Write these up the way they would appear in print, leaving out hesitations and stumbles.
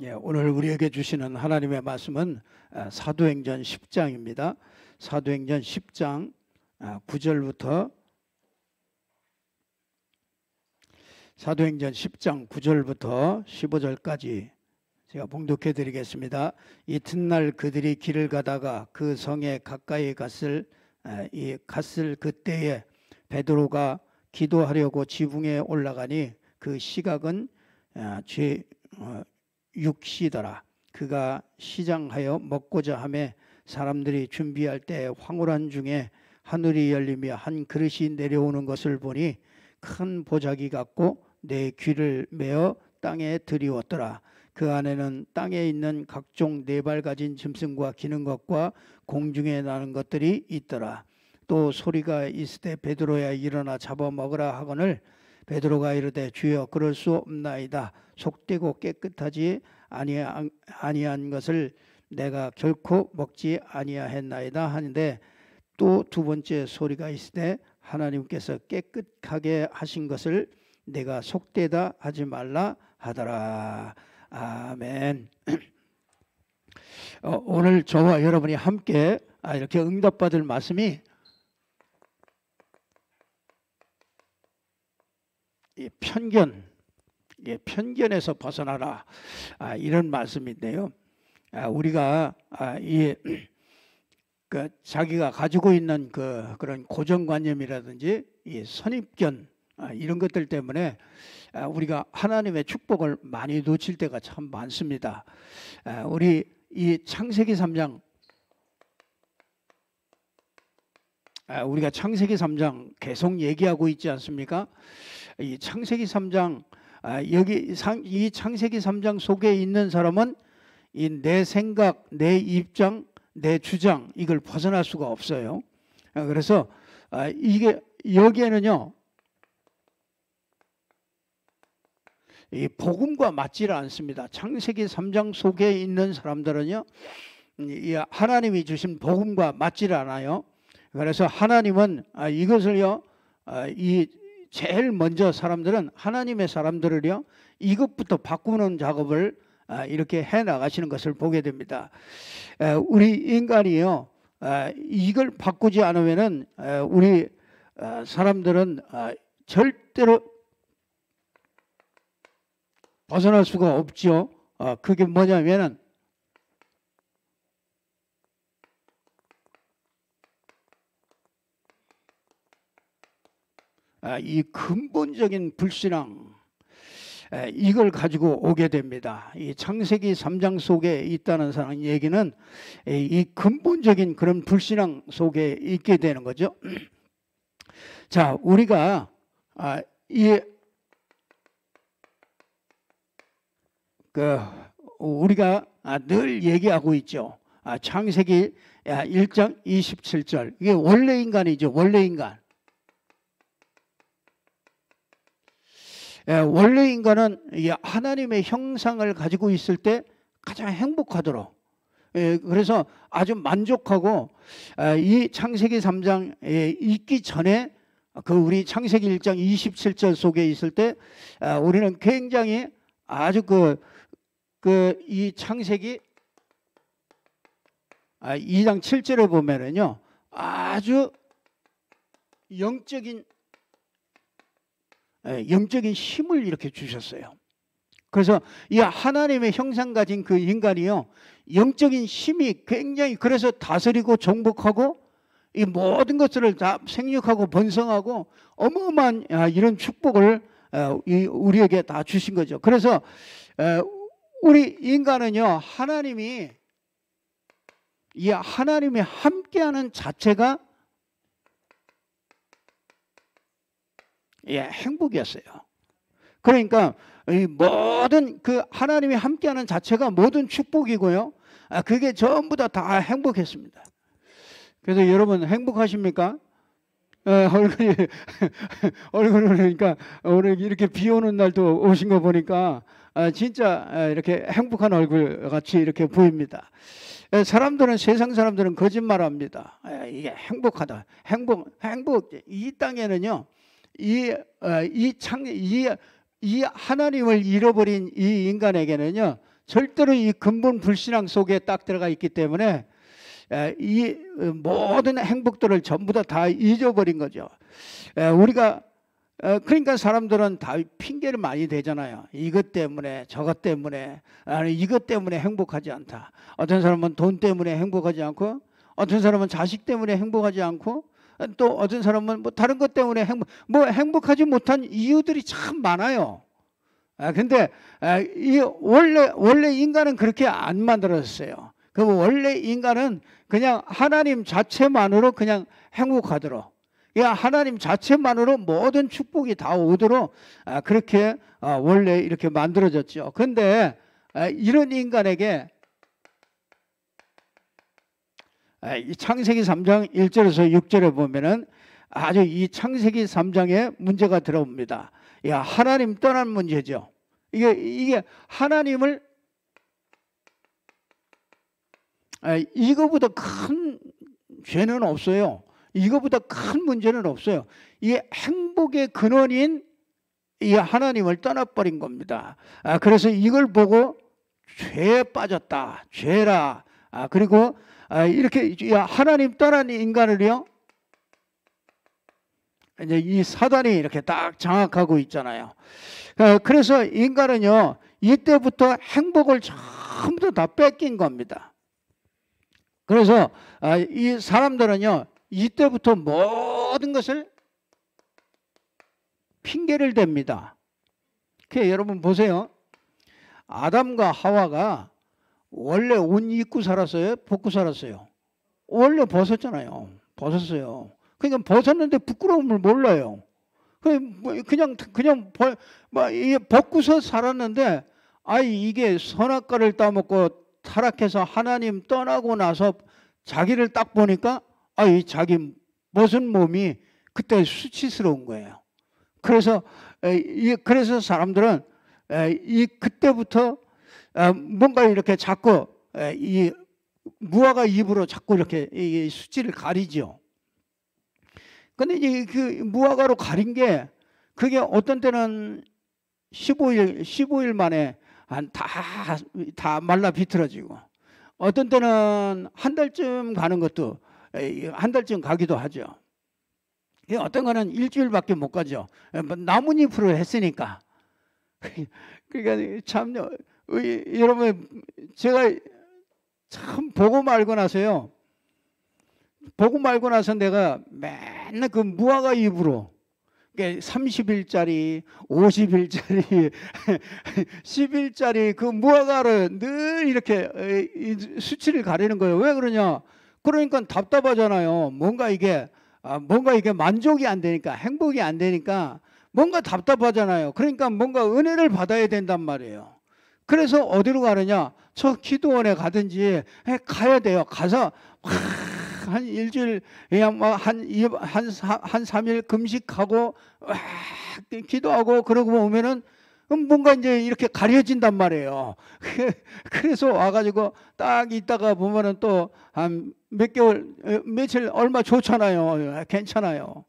예, 오늘 우리에게 주시는 하나님의 말씀은 사도행전 10장입니다. 사도행전 10장 9절부터 사도행전 10장 9절부터 15절까지 제가 봉독해 드리겠습니다. 이튿날 그들이 길을 가다가 그 성에 가까이 갔을 그때에 베드로가 기도하려고 지붕에 올라가니 그 시각은 6시더라. 그가 시장하여 먹고자 하매 사람들이 준비할 때 황홀한 중에 하늘이 열리며 한 그릇이 내려오는 것을 보니 큰 보자기 같고 내 귀를 메어 땅에 들이웠더라. 그 안에는 땅에 있는 각종 네 발 가진 짐승과 기는 것과 공중에 나는 것들이 있더라. 또 소리가 있으되 베드로야 일어나 잡아먹으라 하거늘 베드로가 이르되 주여 그럴 수 없나이다. 속되고 깨끗하지 아니한 것을 내가 결코 먹지 아니하였나이다 하는데 또 두 번째 소리가 있으되 하나님께서 깨끗하게 하신 것을 내가 속되다 하지 말라 하더라. 아멘. 오늘 저와 여러분이 함께 이렇게 응답받을 말씀이 편견에서 벗어나라, 이런 말씀인데요. 우리가 자기가 가지고 있는 그런 고정관념이라든지 이 선입견 이런 것들 때문에 우리가 하나님의 축복을 많이 놓칠 때가 참 많습니다. 우리 이 창세기 3장 우리가 창세기 3장 계속 얘기하고 있지 않습니까? 이 창세기 3장 이 창세기 3장 속에 있는 사람은 이 내 생각, 내 입장, 내 주장 이걸 벗어날 수가 없어요. 그래서 이게 여기에는요 이 복음과 맞지를 않습니다. 창세기 3장 속에 있는 사람들은요 이 하나님이 주신 복음과 맞지를 않아요. 그래서 하나님은 이것을요 이 제일 먼저 사람들은 하나님의 사람들을요 이것부터 바꾸는 작업을 이렇게 해 나가시는 것을 보게 됩니다. 우리 인간이요 이걸 바꾸지 않으면은 우리 사람들은 절대로 벗어날 수가 없죠. 그게 뭐냐면은 이 근본적인 불신앙 이걸 가지고 오게 됩니다. 이 창세기 3장 속에 있다는 사람 얘기는 이 근본적인 그런 불신앙 속에 있게 되는 거죠. 자, 우리가 우리가 늘 얘기하고 있죠. 창세기 1장 27절 이게 원래 인간이죠. 원래 인간. 원래 인간은 하나님의 형상을 가지고 있을 때 가장 행복하도록 그래서 아주 만족하고 이 창세기 3장에 있기 전에 우리 창세기 1장 27절 속에 있을 때 우리는 굉장히 아주 이 창세기 2장 7절에 보면은요 아주 영적인 힘을 이렇게 주셨어요. 그래서 이 하나님의 형상 가진 그 인간이요 영적인 힘이 굉장히 그래서 다스리고 정복하고 이 모든 것들을 다 생육하고 번성하고 어마어마한 이런 축복을 우리에게 다 주신 거죠. 그래서 우리 인간은요 하나님이 함께하는 자체가 행복이었어요. 그러니까 이 모든 하나님이 함께하는 자체가 모든 축복이고요. 그게 전부 다 행복했습니다. 그래서 여러분 행복하십니까? 얼굴이 그러니까 오늘 이렇게 비 오는 날도 오신 거 보니까 진짜 이렇게 행복한 얼굴 같이 이렇게 보입니다. 사람들은 세상 사람들은 거짓말합니다. 이게 행복하다. 행복 이 땅에는요. 이 하나님을 잃어버린 이 인간에게는요 절대로 이 근본 불신앙 속에 딱 들어가 있기 때문에 이 모든 행복들을 전부 다 잊어버린 거죠. 우리가 그러니까 사람들은 다 핑계를 많이 대잖아요. 이것 때문에 저것 때문에 아니 이것 때문에 행복하지 않다. 어떤 사람은 돈 때문에 행복하지 않고 어떤 사람은 자식 때문에 행복하지 않고 또 어떤 사람은 뭐 다른 것 때문에 행복하지 못한 이유들이 참 많아요. 근데 이 원래 인간은 그렇게 안 만들어졌어요. 그 원래 인간은 그냥 하나님 자체만으로 그냥 행복하도록, 하나님 자체만으로 모든 축복이 다 오도록 그렇게 원래 이렇게 만들어졌죠. 근데 이런 인간에게 이 창세기 3장 1절에서 6절에 보면은 아주 이 창세기 3장에 문제가 들어옵니다. 하나님 떠난 문제죠. 이게 하나님을 이거보다 큰 죄는 없어요. 이거보다 큰 문제는 없어요. 이게 행복의 근원인 이 하나님을 떠나버린 겁니다. 그래서 이걸 보고 죄에 빠졌다. 죄라. 그리고 이렇게 하나님 떠난 인간을요, 이제 이 사단이 이렇게 딱 장악하고 있잖아요. 그래서 인간은요, 이때부터 행복을 전부 다 뺏긴 겁니다. 그래서 이 사람들은요, 이때부터 모든 것을 핑계를 댑니다. 여러분 보세요. 아담과 하와가 원래 옷 입고 살았어요? 벗고 살았어요? 원래 벗었잖아요. 벗었어요. 그러니까 벗었는데 부끄러움을 몰라요. 그냥 벗고서 살았는데 이게 선악과를 따먹고 타락해서 하나님 떠나고 나서 자기를 딱 보니까 이 자기 벗은 몸이 그때 수치스러운 거예요. 그래서 사람들은 그때부터 뭔가 이렇게 자꾸 이 무화과 잎으로 자꾸 이렇게 이 수치를 가리죠. 근데 그 무화과로 가린 게 그게 어떤 때는 15일 만에 다 말라 비틀어지고 어떤 때는 한 달쯤 가는 것도 한 달쯤 가기도 하죠. 어떤 거는 일주일밖에 못 가죠. 나뭇잎으로 했으니까. 그러니까 참 여러분 제가 참 보고 말고 나서요. 보고 말고 나서 내가 맨날 그 무화과 잎으로 30일짜리, 50일짜리, 10일짜리 그 무화과를 늘 이렇게 수치를 가리는 거예요. 왜 그러냐? 그러니까 답답하잖아요. 뭔가 이게 만족이 안 되니까, 행복이 안 되니까 뭔가 답답하잖아요. 그러니까 뭔가 은혜를 받아야 된단 말이에요. 그래서 어디로 가느냐? 저 기도원에 가든지 가야 돼요. 가서 한 일주일 그냥 한 3일 금식하고 기도하고 그러고 오면은 뭔가 이제 이렇게 가려진단 말이에요. 그래서 와가지고 딱 있다가 보면은 또 한 몇 개월, 며칠 얼마 좋잖아요. 괜찮아요.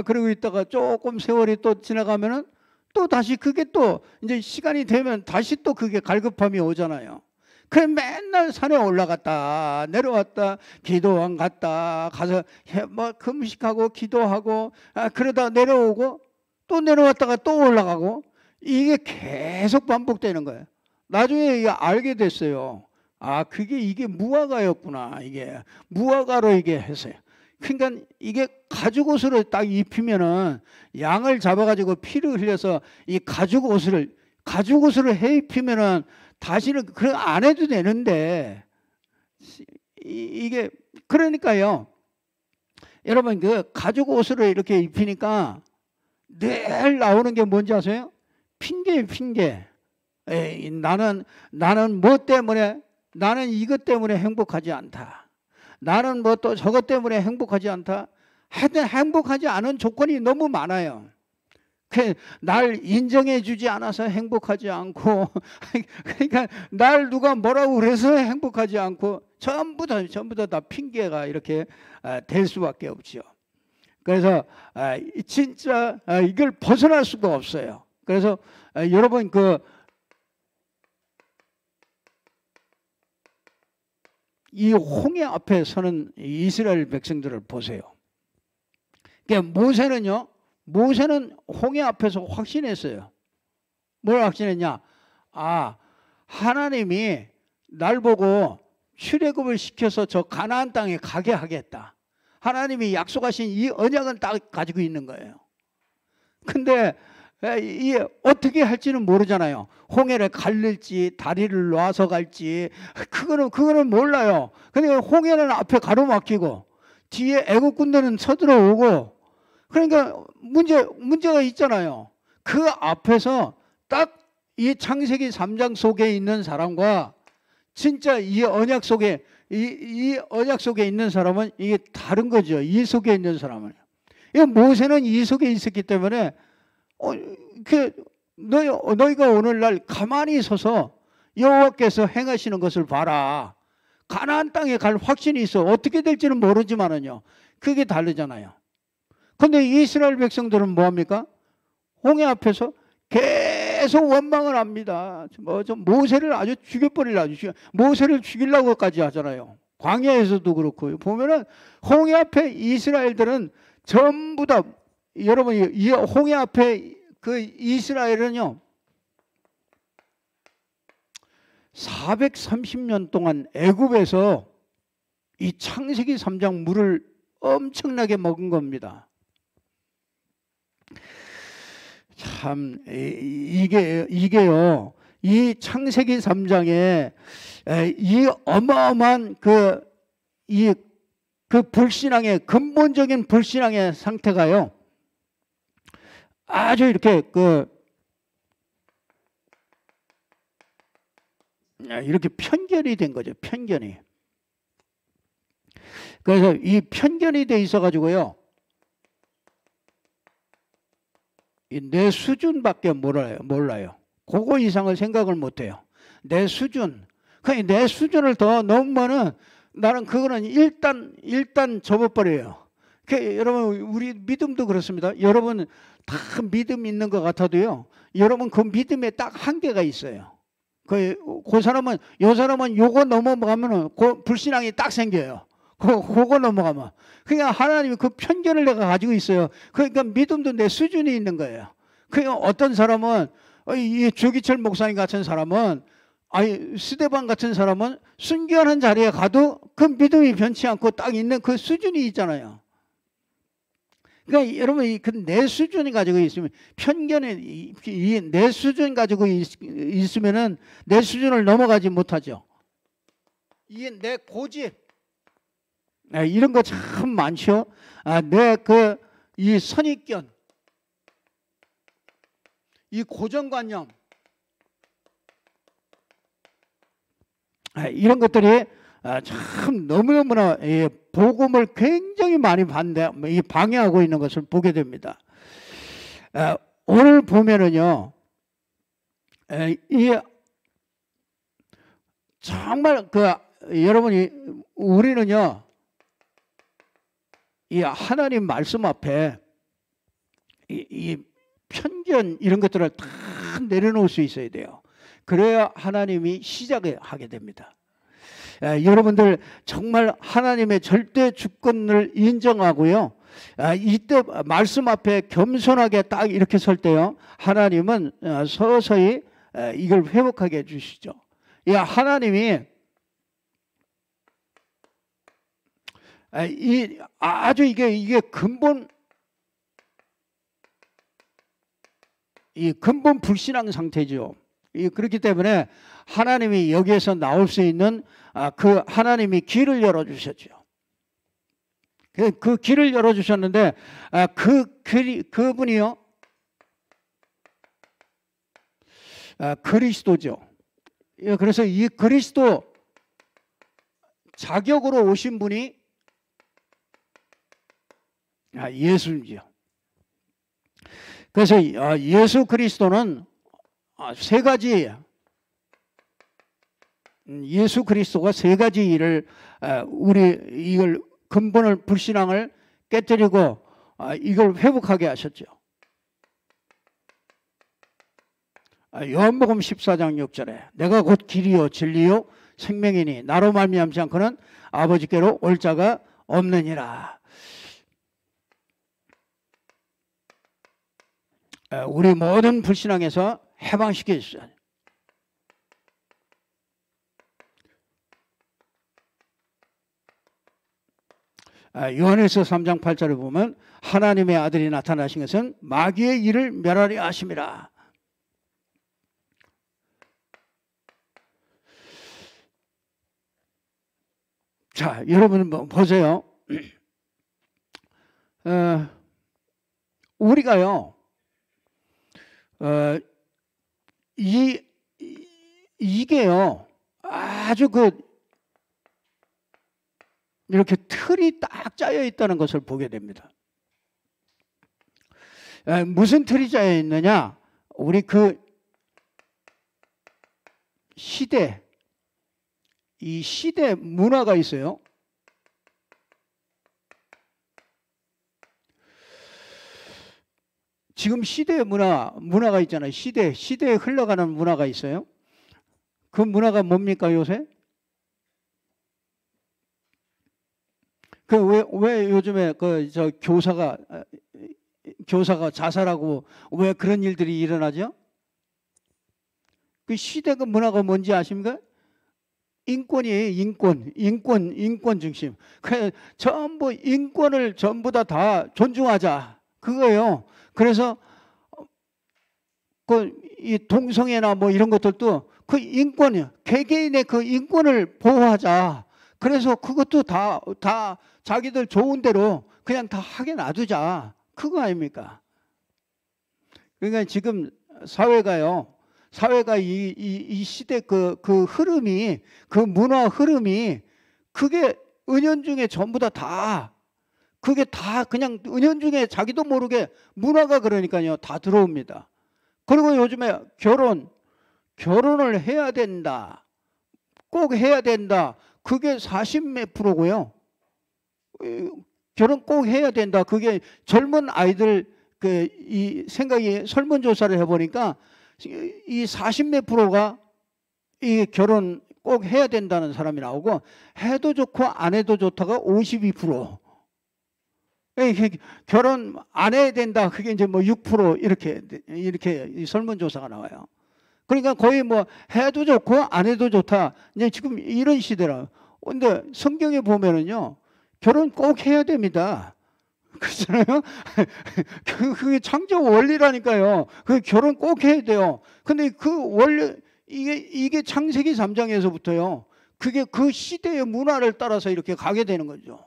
그러고 있다가 조금 세월이 또 지나가면은 또 다시 그게 또 이제 시간이 되면 다시 또 그게 갈급함이 오잖아요. 그래 맨날 산에 올라갔다 내려왔다 기도원 갔다 가서 금식하고 기도하고 그러다 내려오고 또 내려왔다가 또 올라가고 이게 계속 반복되는 거예요. 나중에 이게 알게 됐어요. 이게 무화과였구나. 이게 무화과로 이게 했어요. 그러니까 이게 가죽 옷으로 딱 입히면은 양을 잡아가지고 피를 흘려서 이 가죽 옷을 해 입히면은 다시는 그런 안 해도 되는데 이게 그러니까요. 여러분 그 가죽 옷으로 이렇게 입히니까 늘 나오는 게 뭔지 아세요? 핑계예요, 핑계. 나는 뭐 때문에 나는 이것 때문에 행복하지 않다. 나는 뭐 또 저것 때문에 행복하지 않다. 하여튼 행복하지 않은 조건이 너무 많아요. 날 인정해 주지 않아서 행복하지 않고 그러니까 날 누가 뭐라고 그래서 행복하지 않고 전부 다 핑계가 이렇게 될 수밖에 없죠. 그래서 진짜 이걸 벗어날 수가 없어요. 그래서 여러분 이 홍해 앞에 서는 이스라엘 백성들을 보세요. 그러니까 모세는 홍해 앞에서 확신했어요. 뭘 확신했냐? 아, 하나님이 날 보고 출애굽을 시켜서 저 가나안 땅에 가게 하겠다. 하나님이 약속하신 이 언약은 딱 가지고 있는 거예요. 근데 이게 어떻게 할지는 모르잖아요. 홍해를 갈릴지 다리를 놔서 갈지 그거는 몰라요. 근데 홍해는 앞에 가로막히고 뒤에 애국 군대는 쳐들어오고, 그러니까 문제가 있잖아요. 그 앞에서 딱 이 창세기 3장 속에 있는 사람과 진짜 이 언약 속에 이 언약 속에 있는 사람은 이게 다른 거죠. 이 속에 있는 사람은. 모세는 이 속에 있었기 때문에 너희가 오늘날 가만히 서서 여호와께서 행하시는 것을 봐라. 가나안 땅에 갈 확신이 있어. 어떻게 될지는 모르지만은요. 그게 다르잖아요. 근데 이스라엘 백성들은 뭐합니까? 홍해 앞에서 계속 원망을 합니다. 모세를 아주 모세를 죽이려고까지 하잖아요. 광야에서도 그렇고 보면은 홍해 앞에 이스라엘들은 전부 다, 여러분 이 홍해 앞에 그 이스라엘은요 430년 동안 애굽에서 이 창세기 3장 물을 엄청나게 먹은 겁니다. 참 이게요 이 창세기 3장에 이 어마어마한 그 불신앙의 근본적인 불신앙의 상태가요 아주 이렇게 이렇게 편견이 된 거죠. 편견이. 그래서 이 편견이 돼 있어 가지고요 내 수준밖에 몰라요. 그거 이상을 생각을 못해요. 내 수준. 그냥 내 수준을 더 넘으면은 나는 그거는 일단 접어버려요. 여러분 우리 믿음도 그렇습니다. 여러분 다 믿음 있는 것 같아도요. 여러분 그 믿음에 딱 한계가 있어요. 그 사람은 요 사람은 요거 넘어가면은 그 불신앙이 딱 생겨요. 그거 넘어가면. 그러니까 하나님이 그 편견을 내가 가지고 있어요. 그러니까 믿음도 내 수준이 있는 거예요. 그러니까 어떤 사람은 이 조기철 목사님 같은 사람은 스데반 같은 사람은 순교하는 자리에 가도 그 믿음이 변치 않고 딱 있는 그 수준이 있잖아요. 그러니까 여러분 내 수준이 가지고 있으면 편견이 내 수준 가지고 있으면은 내 수준을 넘어가지 못하죠. 이게 내 고집 이런 거 참 많죠. 내 이 선입견, 이 고정관념 이런 것들이 참 너무너무나 복음을 굉장히 많이 방해하고 있는 것을 보게 됩니다. 오늘 보면은요, 정말 여러분이 우리는요, 이 하나님 말씀 앞에 이 편견 이런 것들을 다 내려놓을 수 있어야 돼요. 그래야 하나님이 시작을 하게 됩니다. 여러분들 정말 하나님의 절대 주권을 인정하고요. 이때 말씀 앞에 겸손하게 딱 이렇게 설 때요. 하나님은 서서히 이걸 회복하게 해주시죠. 하나님이 아주 이게 근본 불신앙 상태죠. 그렇기 때문에 하나님이 여기에서 나올 수 있는 그 하나님이 길을 열어주셨죠. 그 길을 열어주셨는데 그분이요 그리스도죠. 그래서 이 그리스도 자격으로 오신 분이 예수님이죠. 그래서 예수 그리스도는 세 가지, 예수 그리스도가 세 가지 일을 이걸 근본을 불신앙을 깨뜨리고 이걸 회복하게 하셨죠. 요한복음 14장 6절에 내가 곧 길이요 진리요 생명이니 나로 말미암지 않고는 아버지께로 올 자가 없느니라. 우리 모든 불신앙에서 해방시켜 주셔야 돼요. 요한일서 3장 8절을 보면 하나님의 아들이 나타나신 것은 마귀의 일을 멸하려 하심이라. 자, 여러분 보세요. 우리가요, 이게요, 아주 이렇게 틀이 딱 짜여 있다는 것을 보게 됩니다. 무슨 틀이 짜여 있느냐? 우리 시대, 이 시대 문화가 있어요. 지금 시대 문화가 있잖아요. 시대에 흘러가는 문화가 있어요. 그 문화가 뭡니까, 요새? 왜 요즘에 교사가 자살하고 왜 그런 일들이 일어나죠? 그 시대 그 문화가 뭔지 아십니까? 인권이에요. 인권 중심. 전부 인권을 전부 다 존중하자. 그거예요. 그래서 이 동성애나 뭐 이런 것들도 그 인권, 개개인의 그 인권을 보호하자. 그래서 그것도 다 자기들 좋은 대로 그냥 다 하게 놔두자. 그거 아닙니까? 그러니까 지금 사회가 이 시대 그 흐름이, 그 문화 흐름이, 그게 은연중에 전부 그게 다 그냥 은연중에 자기도 모르게 문화가 그러니까요, 다 들어옵니다. 그리고 요즘에 결혼을 해야 된다. 꼭 해야 된다. 그게 40몇 프로고요. 결혼 꼭 해야 된다. 그게 젊은 아이들 이 생각이 설문조사를 해보니까 이 40몇 프로가 이 결혼 꼭 해야 된다는 사람이 나오고, 해도 좋고 안 해도 좋다가 52%. 결혼 안 해야 된다. 그게 이제 뭐 6% 이렇게 설문조사가 나와요. 그러니까 거의 뭐 해도 좋고 안 해도 좋다. 이제 지금 이런 시대라. 근데 성경에 보면은요, 결혼 꼭 해야 됩니다. 그렇잖아요? 그게 창조 원리라니까요. 그 결혼 꼭 해야 돼요. 근데 그 원리, 이게 창세기 3장에서부터요. 그게 그 시대의 문화를 따라서 이렇게 가게 되는 거죠.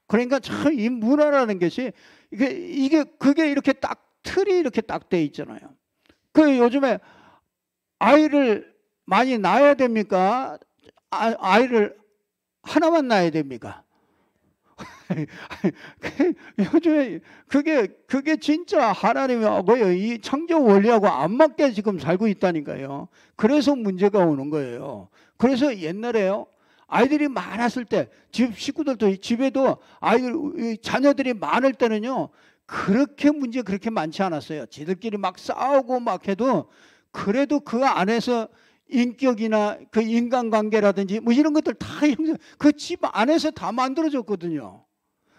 그러니까 참 이 문화라는 것이 그게 이렇게 틀이 이렇게 딱 돼 있잖아요. 요즘에 아이를 많이 낳아야 됩니까? 아이를 하나만 낳아야 됩니까? 요즘에 그게 진짜 하나님하고요, 이 창조 원리하고 안 맞게 지금 살고 있다니까요. 그래서 문제가 오는 거예요. 그래서 옛날에요, 아이들이 많았을 때, 식구들도 집에도 자녀들이 많을 때는요, 문제 그렇게 많지 않았어요. 지들끼리 막 싸우고 막 해도, 그래도 그 안에서 인격이나 그 인간관계라든지 뭐 이런 것들 다 그 집 안에서 다 만들어졌거든요.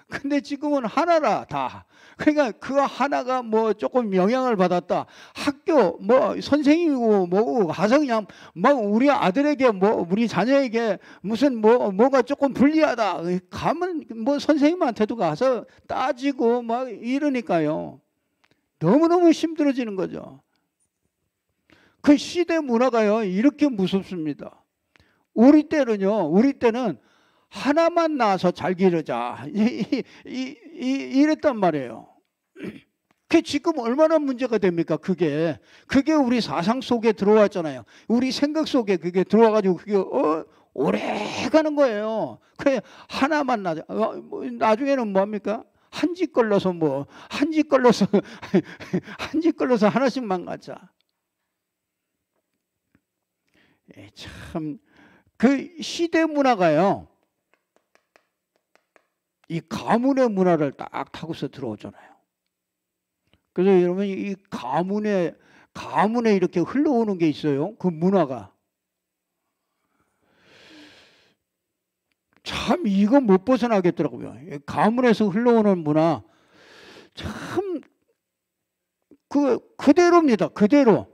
근데 지금은 하나라 다. 그러니까 그 하나가 뭐 조금 영향을 받았다. 학교 뭐 선생님이고 뭐고 가서 그냥 뭐 우리 아들에게 뭐 우리 자녀에게 무슨 뭐가 조금 불리하다. 가면 뭐 선생님한테도 가서 따지고 막 이러니까요. 너무너무 힘들어지는 거죠. 그 시대 문화가요, 이렇게 무섭습니다. 우리 때는 하나만 낳아서 잘 기르자. 이랬단 말이에요. 그게 지금 얼마나 문제가 됩니까? 그게 우리 사상 속에 들어왔잖아요. 우리 생각 속에 그게 들어와가지고 그게 오래 가는 거예요. 그래, 하나만 낳자. 나중에는 뭡니까? 한 집 걸러서 하나씩만 갖자. 참, 그 시대 문화가요, 이 가문의 문화를 딱 타고서 들어오잖아요. 그래서 여러분, 이 가문에 이렇게 흘러오는 게 있어요. 그 문화가. 참 이거 못 벗어나겠더라고요. 가문에서 흘러오는 문화 참 그대로입니다. 그대로.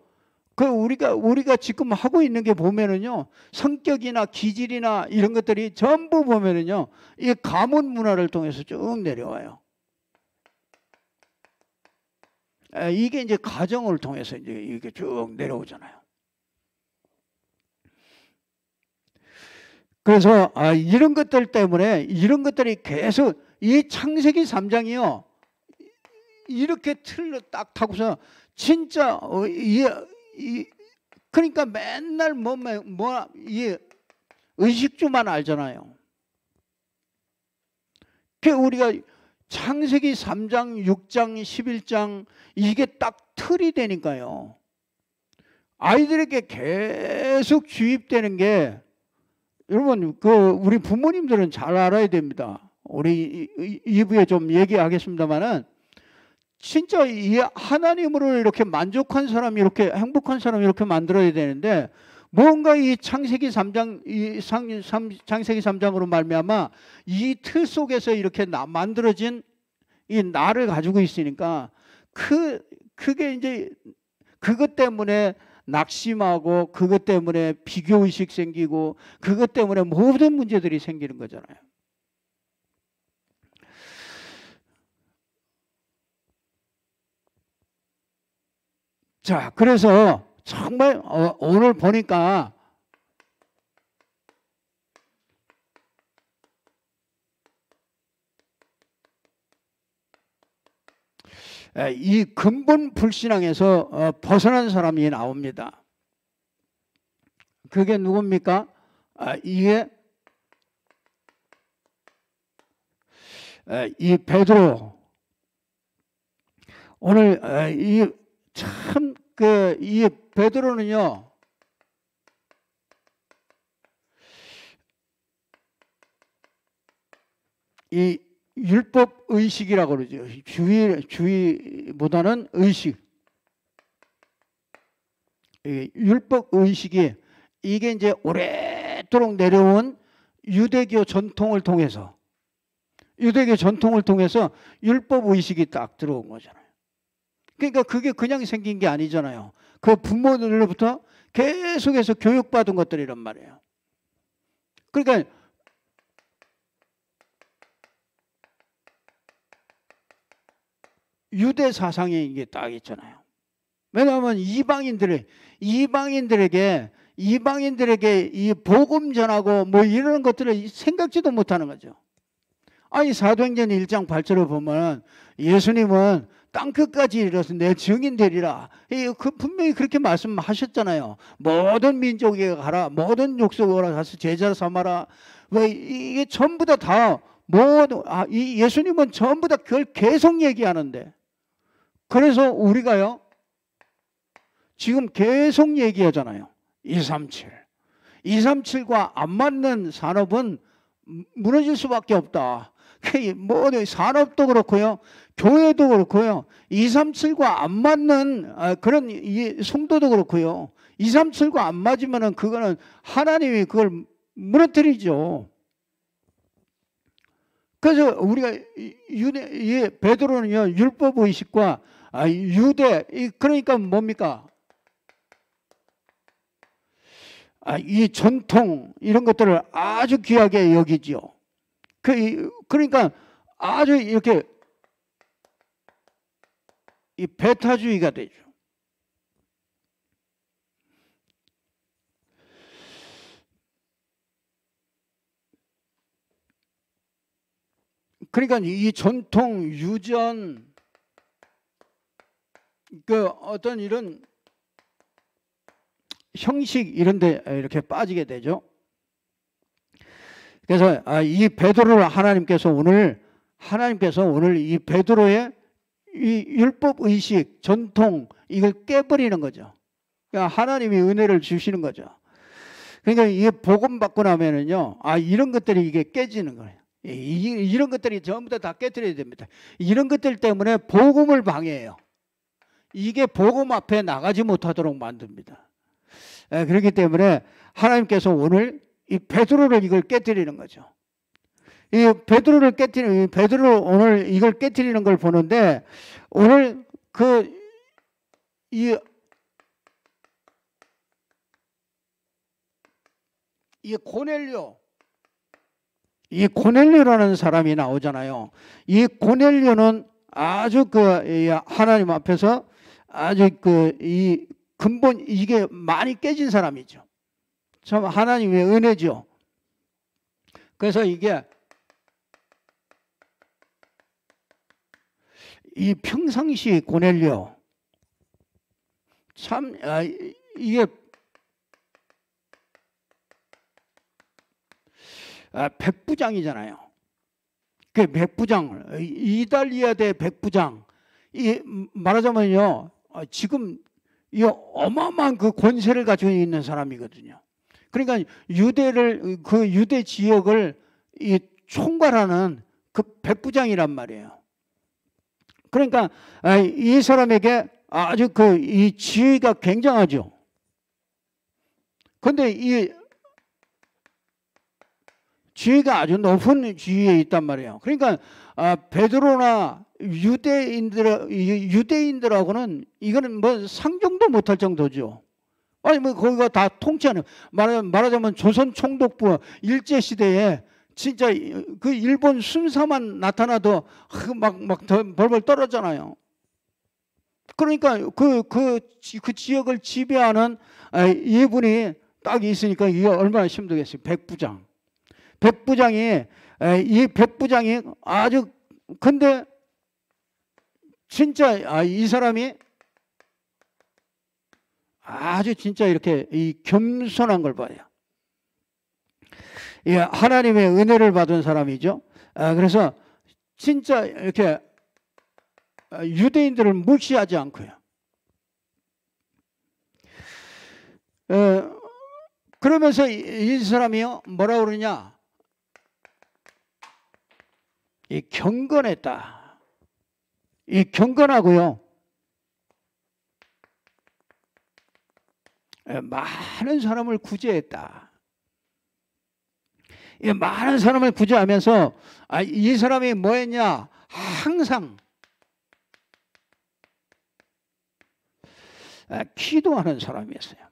우리가 지금 하고 있는 게 보면은요, 성격이나 기질이나 이런 것들이 전부 보면은요, 이 가문 문화를 통해서 쭉 내려와요. 이게 이제 가정을 통해서 이제 이게 쭉 내려오잖아요. 그래서 이런 것들 때문에 이런 것들이 계속 이 창세기 3장이요, 이렇게 틀로 딱 타고서 진짜 그러니까 맨날 이 의식주만 알잖아요. 그 우리가 창세기 3장, 6장, 11장 이게 딱 틀이 되니까요. 아이들에게 계속 주입되는 게, 여러분 우리 부모님들은 잘 알아야 됩니다. 우리 2부에 좀 얘기하겠습니다만은, 진짜 이 하나님으로 이렇게 만족한 사람, 이렇게 행복한 사람 이렇게 만들어야 되는데, 뭔가 이 창세기 3장, 창세기 3장으로 말미암아 이 틀 속에서 이렇게 만들어진 이 나를 가지고 있으니까 그게 이제 그것 때문에 낙심하고, 그것 때문에 비교의식 생기고, 그것 때문에 모든 문제들이 생기는 거잖아요. 자, 그래서 정말 오늘 보니까 이 근본 불신앙에서 벗어난 사람이 나옵니다. 그게 누굽니까? 이게 이 베드로. 오늘 참 이 베드로는요, 이 율법 의식이라고 그러죠. 주의보다는 의식. 율법 의식이 이게 이제 오랫도록 내려온 유대교 전통을 통해서 율법 의식이 딱 들어온 거잖아요. 그러니까 그게 그냥 생긴 게 아니잖아요. 그 부모들로부터 계속해서 교육받은 것들이란 말이에요. 그러니까 유대 사상이 이게 딱 있잖아요. 왜냐하면 이방인들에게 이 복음 전하고 뭐 이런 것들을 생각지도 못하는 거죠. 아니 사도행전 1장 8절을 보면 예수님은 땅끝까지 이르러서 내 증인 되리라. 분명히 그렇게 말씀하셨잖아요. 모든 민족에 가라, 모든 족속으로 가서 제자 삼아라. 왜 이게 전부 이 예수님은 전부 다 그걸 계속 얘기하는데, 그래서 우리가요 지금 계속 얘기하잖아요. 237. 237과 안 맞는 산업은 무너질 수밖에 없다. 뭐 산업도 그렇고요, 교회도 그렇고요, 237과 안 맞는 그런 성도도 그렇고요, 237과 안 맞으면은 그거는 하나님이 그걸 무너뜨리죠. 그래서 우리가 베드로는요, 율법 의식과 유대, 그러니까 뭡니까? 이 전통 이런 것들을 아주 귀하게 여기죠. 그러니까 아주 이렇게 이 배타주의가 되죠. 그러니까 이 전통, 유전, 어떤 이런 형식 이런 데 이렇게 빠지게 되죠. 그래서 이 베드로를 하나님께서 오늘 이 베드로의 이 율법 의식, 전통 이걸 깨버리는 거죠. 그러니까 하나님이 은혜를 주시는 거죠. 그러니까 이게 복음 받고 나면은요, 이런 것들이 이게 깨지는 거예요. 이런 것들이 전부 다 깨뜨려야 됩니다. 이런 것들 때문에 복음을 방해해요. 이게 복음 앞에 나가지 못하도록 만듭니다. 그렇기 때문에 하나님께서 오늘 이 베드로를 이걸 깨뜨리는 거죠. 이 베드로를 깨뜨리는, 베드로 오늘 이걸 깨뜨리는 걸 보는데, 오늘 이 고넬료, 이 고넬료라는 사람이 나오잖아요. 이 고넬료는 아주 하나님 앞에서 아주 이 근본, 이게 많이 깨진 사람이죠. 참 하나님의 은혜죠. 그래서 이게 이 평상시 고넬료, 참 이게 백부장이잖아요. 그 백부장, 이달리아 대 백부장, 이 말하자면요, 지금 이 어마어마한 그 권세를 가지고 있는 사람이거든요. 그러니까 유대 지역을 이 총괄하는 그 백부장이란 말이에요. 그러니까 이 사람에게 아주 이 지위가 굉장하죠. 그런데 이 지위가 아주 높은 지위에 있단 말이에요. 그러니까 베드로나 유대인들하고는 이거는 뭐 상종도 못할 정도죠. 아니 뭐 거기가 다 통치하는, 말하자면 조선 총독부 일제 시대에 진짜 그 일본 순사만 나타나도 막 벌벌 떨었잖아요. 그러니까 그 지역을 지배하는 이분이 딱 있으니까 이게 얼마나 힘들겠어요. 백부장. 이 백부장이 아주, 근데 진짜 이 사람이 아주 진짜 이렇게 이 겸손한 걸 봐요. 예, 하나님의 은혜를 받은 사람이죠. 그래서 진짜 이렇게 유대인들을 무시하지 않고요. 그러면서 이 사람이요, 뭐라 그러냐? 이 경건했다. 이 경건하고요, 많은 사람을 구제했다. 이 많은 사람을 구제하면서 이 사람이 뭐했냐? 항상 기도하는 사람이었어요.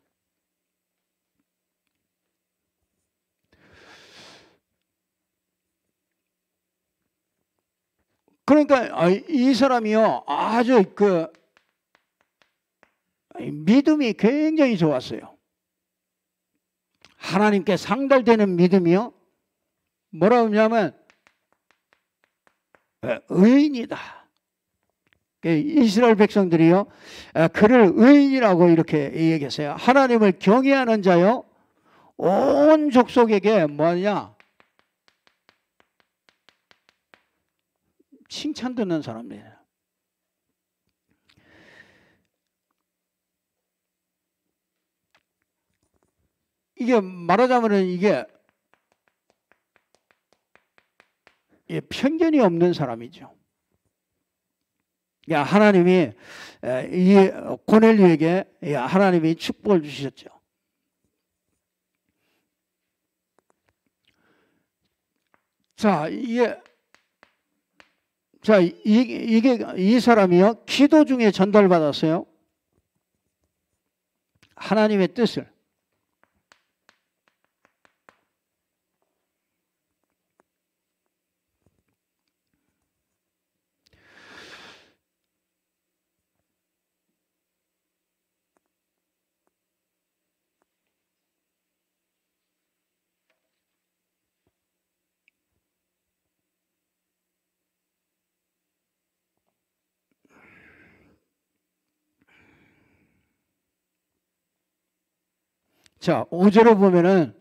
그러니까 이 사람이요, 아주 믿음이 굉장히 좋았어요. 하나님께 상달되는 믿음이요, 뭐라 그러냐면 의인이다. 이스라엘 백성들이요, 그를 의인이라고 이렇게 얘기했어요. 하나님을 경외하는 자요, 온 족속에게 뭐냐? 칭찬 듣는 사람이에요. 이게 말하자면 이게 편견이 없는 사람이죠. 하나님이 이 고넬료에게 하나님이 축복을 주셨죠. 자, 이 사람이요, 기도 중에 전달받았어요. 하나님의 뜻을. 자, 5절에 보면은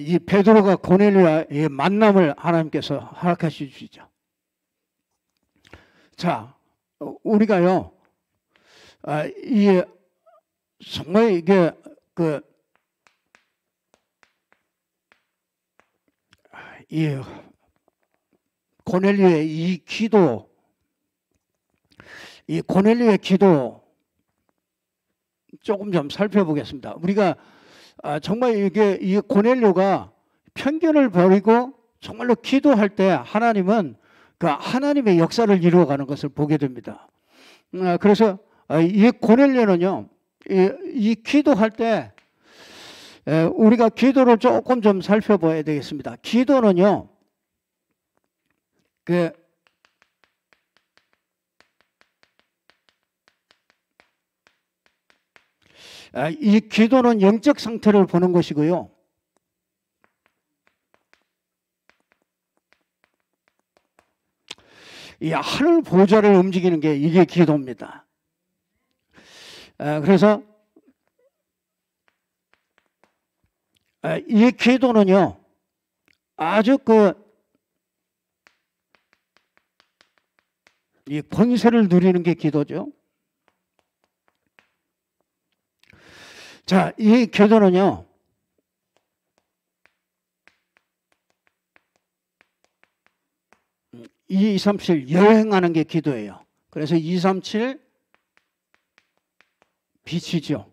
이 베드로가 고넬료와의 만남을 하나님께서 허락하시 주시죠. 자, 우리가요, 이 정말 이게 이 고넬료의 이 기도, 이 고넬료의 기도 조금 좀 살펴보겠습니다. 우리가 정말 이게 이 고넬료가 편견을 버리고 정말로 기도할 때 하나님은 그 하나님의 역사를 이루어가는 것을 보게 됩니다. 그래서 이 고넬료는요, 이 기도할 때 우리가 기도를 조금 좀 살펴봐야 되겠습니다. 기도는요, 이 기도는 영적 상태를 보는 것이고요. 이 하늘 보좌를 움직이는 게 이게 기도입니다. 그래서 이 기도는요, 아주 이 권세를 누리는 게 기도죠. 자, 이 기도는요, 237 여행하는 게 기도예요. 그래서 237 빛이죠.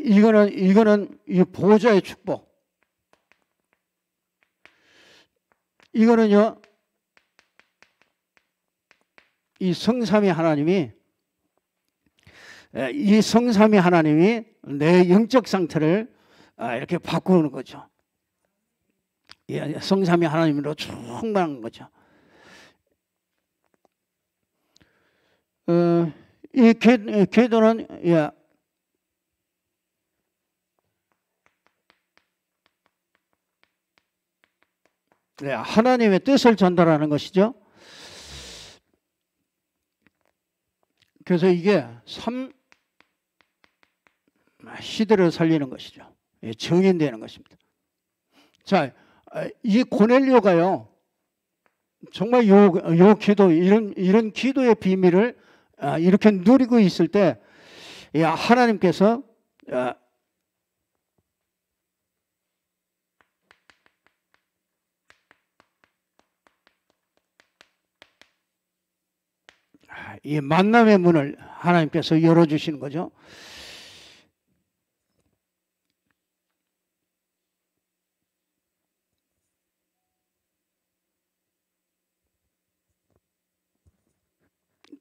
이거는 이 보좌의 축복. 이거는요, 이 성삼위 하나님이 내 영적 상태를 이렇게 바꾸는 거죠. 성삼위 하나님으로 충만한 거죠. 이 기도는 하나님의 뜻을 전달하는 것이죠. 그래서 이게 시대를 살리는 것이죠. 정인되는 것입니다. 자, 이 고넬료가요, 정말 요 기도, 이런 기도의 비밀을 이렇게 누리고 있을 때, 하나님께서 이 만남의 문을 하나님께서 열어주시는 거죠.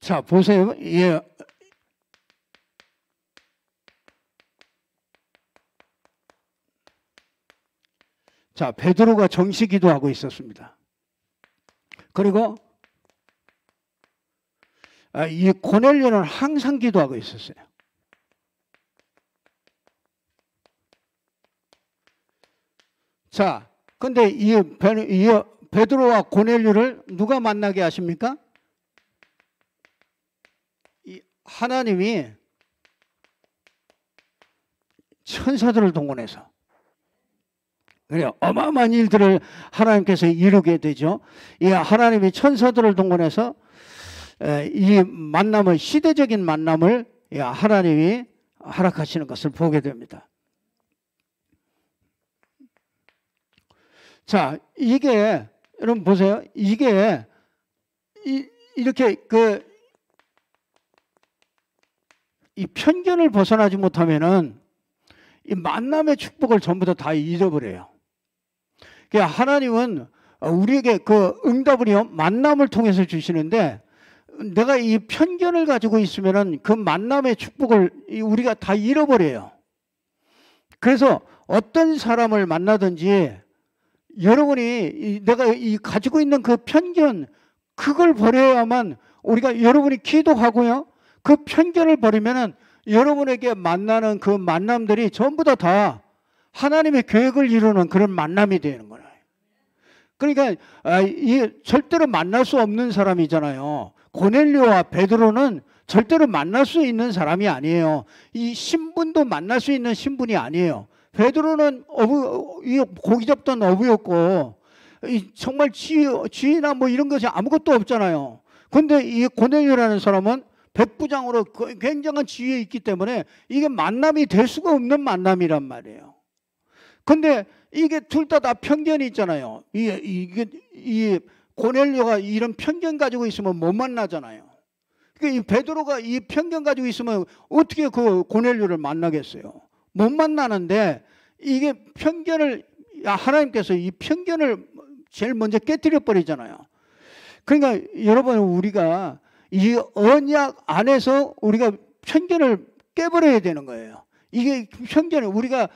자, 보세요. 자, 베드로가 정시 기도하고 있었습니다. 그리고 이 고넬료는 항상 기도하고 있었어요. 자, 근데 이 베드로와 고넬료를 누가 만나게 하십니까? 하나님이 천사들을 동원해서, 그래요, 어마어마한 일들을 하나님께서 이루게 되죠. 이 하나님이 천사들을 동원해서 이 만남을, 시대적인 만남을 하나님이 허락하시는 것을 보게 됩니다. 자, 이게 여러분 보세요. 이게 이렇게 이 편견을 벗어나지 못하면은 이 만남의 축복을 전부 다 잃어버려요. 그러니까 하나님은 우리에게 그 응답을요, 만남을 통해서 주시는데, 내가 이 편견을 가지고 있으면은 그 만남의 축복을 우리가 다 잃어버려요. 그래서 어떤 사람을 만나든지 여러분이 내가 가지고 있는 그 편견, 그걸 버려야만, 우리가 여러분이 기도하고요, 그 편견을 버리면은 여러분에게 만나는 그 만남들이 전부 다 하나님의 계획을 이루는 그런 만남이 되는 거예요. 그러니까 절대로 만날 수 없는 사람이잖아요. 고넬료와 베드로는 절대로 만날 수 있는 사람이 아니에요. 이 신분도 만날 수 있는 신분이 아니에요. 베드로는 고기 잡던 어부였고, 정말 지위나 뭐 이런 것이 아무것도 없잖아요. 그런데 이 고넬료라는 사람은 백부장으로 굉장한 지위에 있기 때문에 이게 만남이 될 수가 없는 만남이란 말이에요. 근데 이게 둘 다 편견이 있잖아요. 이 고넬료가 이런 편견 가지고 있으면 못 만나잖아요. 이 베드로가 이 편견 가지고 있으면 어떻게 그 고넬료를 만나겠어요? 못 만나는데 이게 편견을 하나님께서 이 편견을 제일 먼저 깨뜨려 버리잖아요. 그러니까 여러분 우리가 이 언약 안에서 우리가 편견을 깨버려야 되는 거예요. 이게 편견을 우리가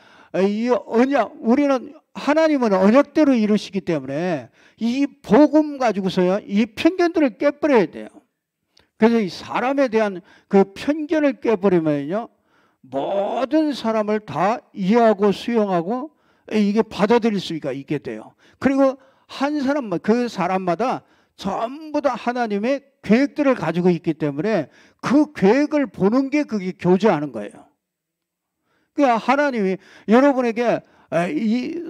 이 언약 우리는 하나님은 언약대로 이루시기 때문에 이 복음 가지고서요 이 편견들을 깨버려야 돼요. 그래서 이 사람에 대한 그 편견을 깨버리면요 모든 사람을 다 이해하고 수용하고 이게 받아들일 수가 있게 돼요. 그리고 한 사람만 그 사람마다 전부 다 하나님의 계획들을 가지고 있기 때문에 그 계획을 보는 게 그게 교제하는 거예요. 그러니까 하나님이 여러분에게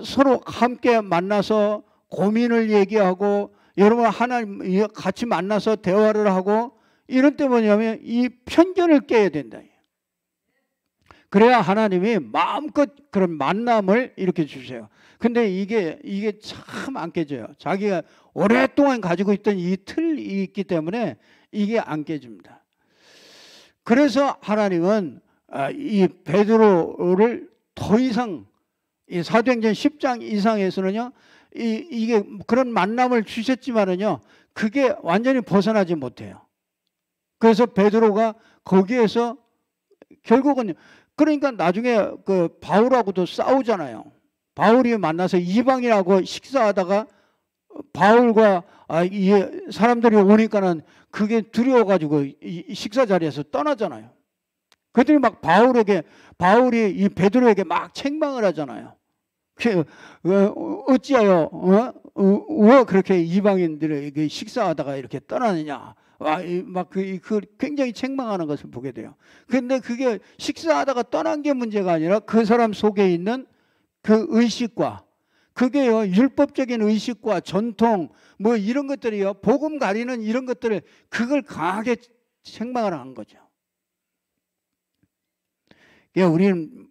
서로 함께 만나서 고민을 얘기하고 여러분 하나님 같이 만나서 대화를 하고 이런 때 뭐냐면 이 편견을 깨야 된다. 그래야 하나님이 마음껏 그런 만남을 이렇게 주세요. 근데 이게 참 안 깨져요. 자기가 오랫동안 가지고 있던 이 틀이 있기 때문에 이게 안 깨집니다. 그래서 하나님은 이 베드로를 더 이상 이 사도행전 10장 이상에서는요 이게 그런 만남을 주셨지만은요 그게 완전히 벗어나지 못해요. 그래서 베드로가 거기에서 결국은 그러니까 나중에 그 바울하고도 싸우잖아요. 바울이 만나서 이방인하고 식사하다가 바울과 이 사람들이 오니까는 그게 두려워가지고 이 식사 자리에서 떠나잖아요. 그들이 막 바울이 이 베드로에게 막 책망을 하잖아요. 어찌하여 왜 그렇게 이방인들에게 식사하다가 이렇게 떠나느냐. 막 굉장히 책망하는 것을 보게 돼요. 그런데 그게 식사하다가 떠난 게 문제가 아니라 그 사람 속에 있는 그 의식과 그게요 율법적인 의식과 전통 뭐 이런 것들이요 복음 가리는 이런 것들을 그걸 강하게 책망을 한 거죠. 그러니까 우리는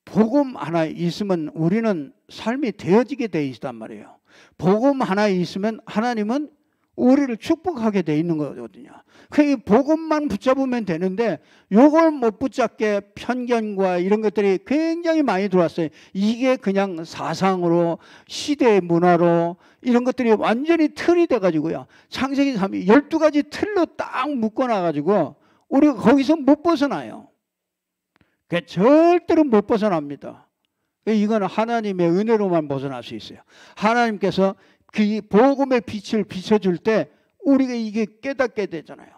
복음 하나 있으면 우리는 삶이 되어지게 돼 있단 말이에요. 복음 하나 있으면 하나님은 우리를 축복하게 돼 있는 거거든요. 그 복음만 붙잡으면 되는데 요걸 못 붙잡게 편견과 이런 것들이 굉장히 많이 들어왔어요. 이게 그냥 사상으로 시대의 문화로 이런 것들이 완전히 틀이 돼가지고요. 창세기 12가지 틀로 딱 묶어놔가지고 우리가 거기서 못 벗어나요. 절대로 못 벗어납니다. 이거는 하나님의 은혜로만 벗어날 수 있어요. 하나님께서 그 복음의 빛을 비춰줄 때 우리가 이게 깨닫게 되잖아요.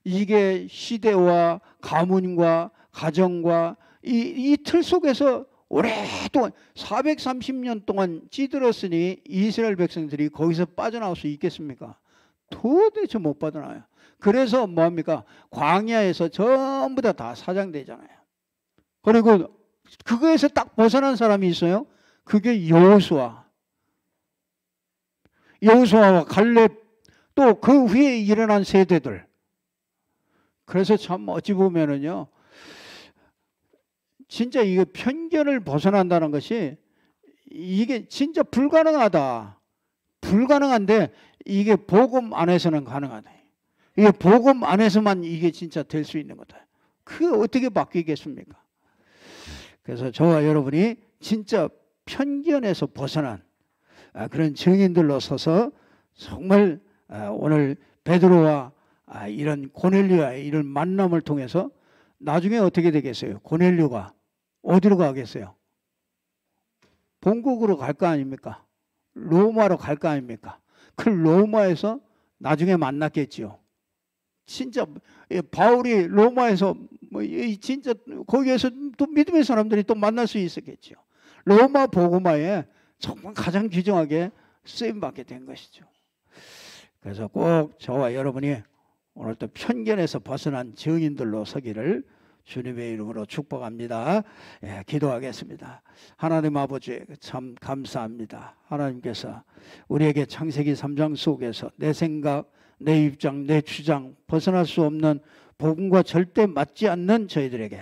이게 시대와 가문과 가정과 이 틀 속에서 오랫동안 430년 동안 찌들었으니 이스라엘 백성들이 거기서 빠져나올 수 있겠습니까? 도대체 못 빠져나와요. 그래서 뭐합니까? 광야에서 전부 다 사장되잖아요. 그리고 그거에서 딱 벗어난 사람이 있어요. 그게 여호수아와 갈렙 또 그 후에 일어난 세대들. 그래서 참 어찌 보면은요 진짜 이게 편견을 벗어난다는 것이 이게 진짜 불가능한데 이게 복음 안에서는 가능하다. 이게 복음 안에서만 이게 진짜 될 수 있는 거다. 그게 어떻게 바뀌겠습니까? 그래서 저와 여러분이 진짜 편견에서 벗어난 그런 증인들로 서서 정말 오늘 베드로와 이런 고넬료와의 이런 만남을 통해서 나중에 어떻게 되겠어요? 고넬료가 어디로 가겠어요? 본국으로 갈 거 아닙니까? 로마로 갈 거 아닙니까? 그 로마에서 나중에 만났겠지요. 진짜 바울이 로마에서 진짜 거기에서 또 믿음의 사람들이 또 만날 수 있었겠죠. 로마 복음화에 정말 가장 귀중하게 쓰임받게 된 것이죠. 그래서 꼭 저와 여러분이 오늘 또 편견에서 벗어난 증인들로 서기를 주님의 이름으로 축복합니다. 기도하겠습니다. 하나님 아버지 참 감사합니다. 하나님께서 우리에게 창세기 3장 속에서 내 생각, 내 입장, 내 주장 벗어날 수 없는 복음과 절대 맞지 않는 저희들에게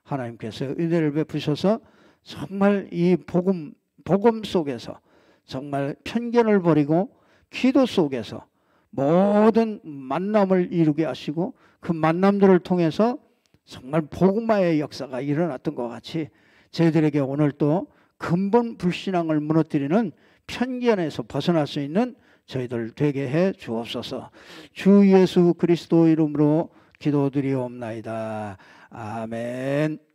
하나님께서 은혜를 베푸셔서 정말 이 복음 속에서 정말 편견을 버리고 기도 속에서 모든 만남을 이루게 하시고 그 만남들을 통해서 정말 복음화의 역사가 일어났던 것 같이 저희들에게 오늘 또 근본 불신앙을 무너뜨리는 편견에서 벗어날 수 있는 저희들 되게 해 주옵소서. 주 예수 그리스도 이름으로 기도드리옵나이다. 아멘.